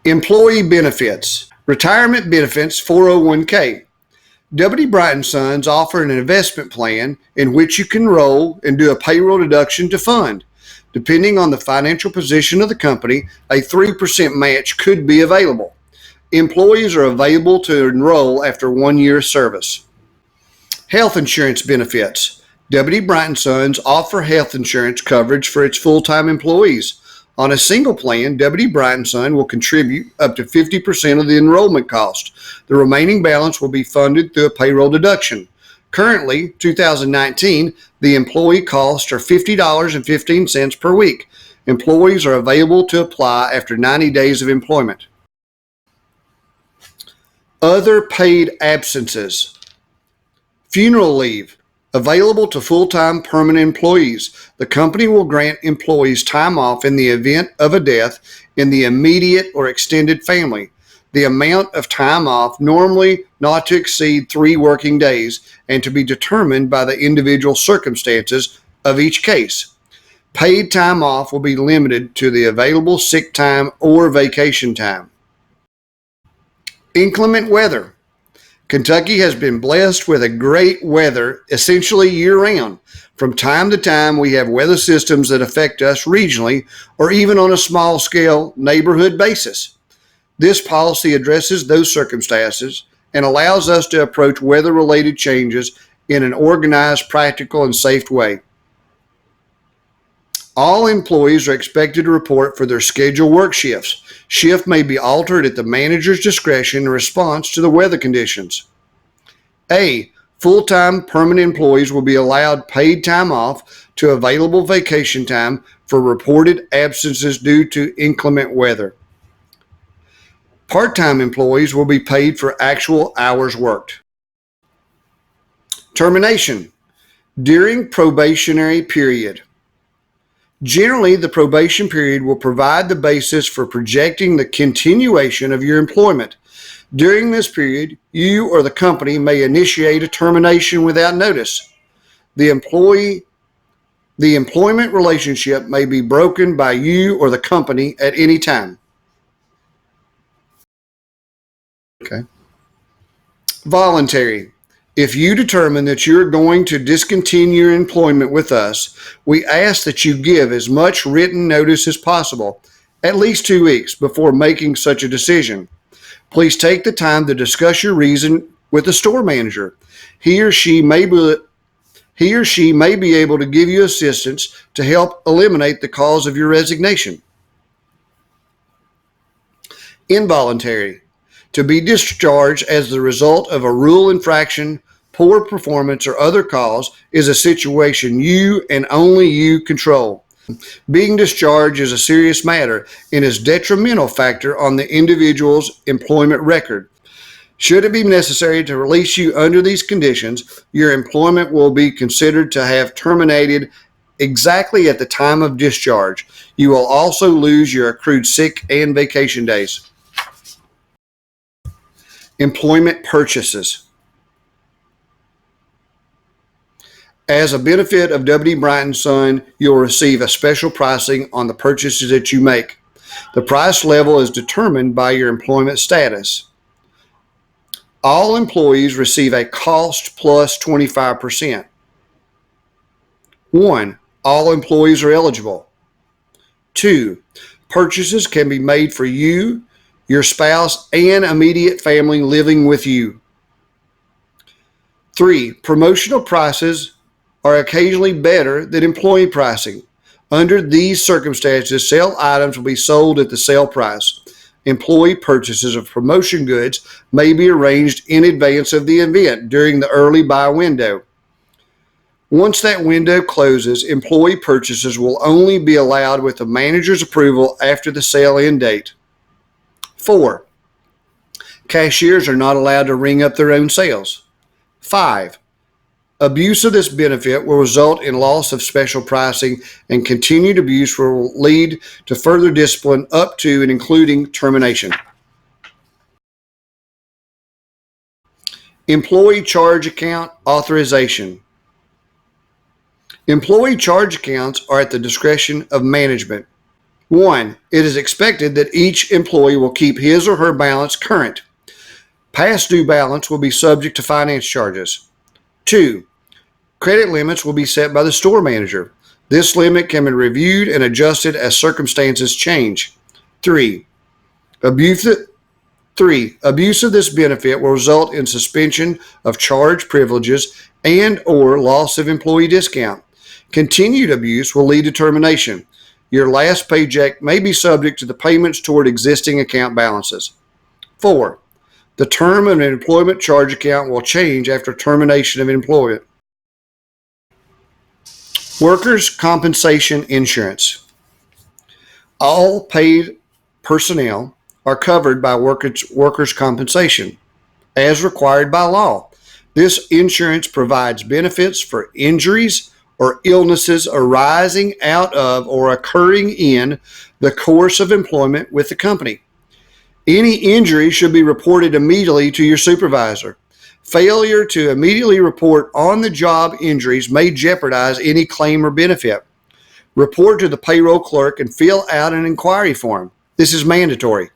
Employee benefits. Retirement benefits 401k. W.D. Bright & Sons offer an investment plan in which you can enroll and do a payroll deduction to fund. Depending on the financial position of the company, a 3% match could be available. Employees are available to enroll after 1 year service. Health insurance benefits. W.D. Bright & Sons offer health insurance coverage for its full-time employees. On a single plan, W.D. Bright & Son will contribute up to 50% of the enrollment cost. The remaining balance will be funded through a payroll deduction. Currently, 2019, the employee costs are $50.15 per week. Employees are available to apply after 90 days of employment. Other paid absences. Funeral leave. Available to full-time permanent employees. The company will grant employees time off in the event of a death in the immediate or extended family. The amount of time off normally not to exceed 3 working days and to be determined by the individual circumstances of each case. Paid time off will be limited to the available sick time or vacation time. Inclement weather. Kentucky has been blessed with a great weather essentially year-round. From time to time, we have weather systems that affect us regionally or even on a small-scale neighborhood basis. This policy addresses those circumstances and allows us to approach weather-related changes in an organized, practical, and safe way. All employees are expected to report for their scheduled work shifts. Shift may be altered at the manager's discretion in response to the weather conditions. A. Full-time permanent employees will be allowed paid time off to available vacation time for reported absences due to inclement weather. Part-time employees will be paid for actual hours worked. Termination. During probationary period. Generally, the probation period will provide the basis for projecting the continuation of your employment. During this period, you or the company may initiate a termination without notice. The employment relationship may be broken by you or the company at any time. Okay. Voluntary. If you determine that you're going to discontinue your employment with us, we ask that you give as much written notice as possible, at least 2 weeks before making such a decision. Please take the time to discuss your reason with the store manager. He or she may be able to give you assistance to help eliminate the cause of your resignation. Involuntary. To be discharged as the result of a rule infraction, poor performance, or other cause is a situation you and only you control. Being discharged is a serious matter and is a detrimental factor on the individual's employment record. Should it be necessary to release you under these conditions, your employment will be considered to have terminated exactly at the time of discharge. You will also lose your accrued sick and vacation days. Employment purchases. As a benefit of W.D. Bright & Son, you'll receive a special pricing on the purchases that you make. The price level is determined by your employment status. All employees receive a cost plus 25%. 1. All employees are eligible. 2. Purchases can be made for you, your spouse, and immediate family living with you. 3. Promotional prices are occasionally better than employee pricing. Under these circumstances, sale items will be sold at the sale price. Employee purchases of promotion goods may be arranged in advance of the event during the early buy window. Once that window closes, employee purchases will only be allowed with the manager's approval after the sale end date. 4. Cashiers are not allowed to ring up their own sales. 5. Abuse of this benefit will result in loss of special pricing, and continued abuse will lead to further discipline up to and including termination. Employee charge account authorization. Employee charge accounts are at the discretion of management. 1. It is expected that each employee will keep his or her balance current. Past due balance will be subject to finance charges. 2. Credit limits will be set by the store manager. This limit can be reviewed and adjusted as circumstances change. 3. Abuse of this benefit will result in suspension of charge privileges and or loss of employee discount. Continued abuse will lead to termination. Your last paycheck may be subject to the payments toward existing account balances. 4. The term of an employment charge account will change after termination of employment. Workers' compensation insurance. All paid personnel are covered by workers' compensation as required by law. This insurance provides benefits for injuries or illnesses arising out of or occurring in the course of employment with the company. Any injury should be reported immediately to your supervisor. Failure to immediately report on-the-job injuries may jeopardize any claim or benefit. Report to the payroll clerk and fill out an inquiry form. This is mandatory.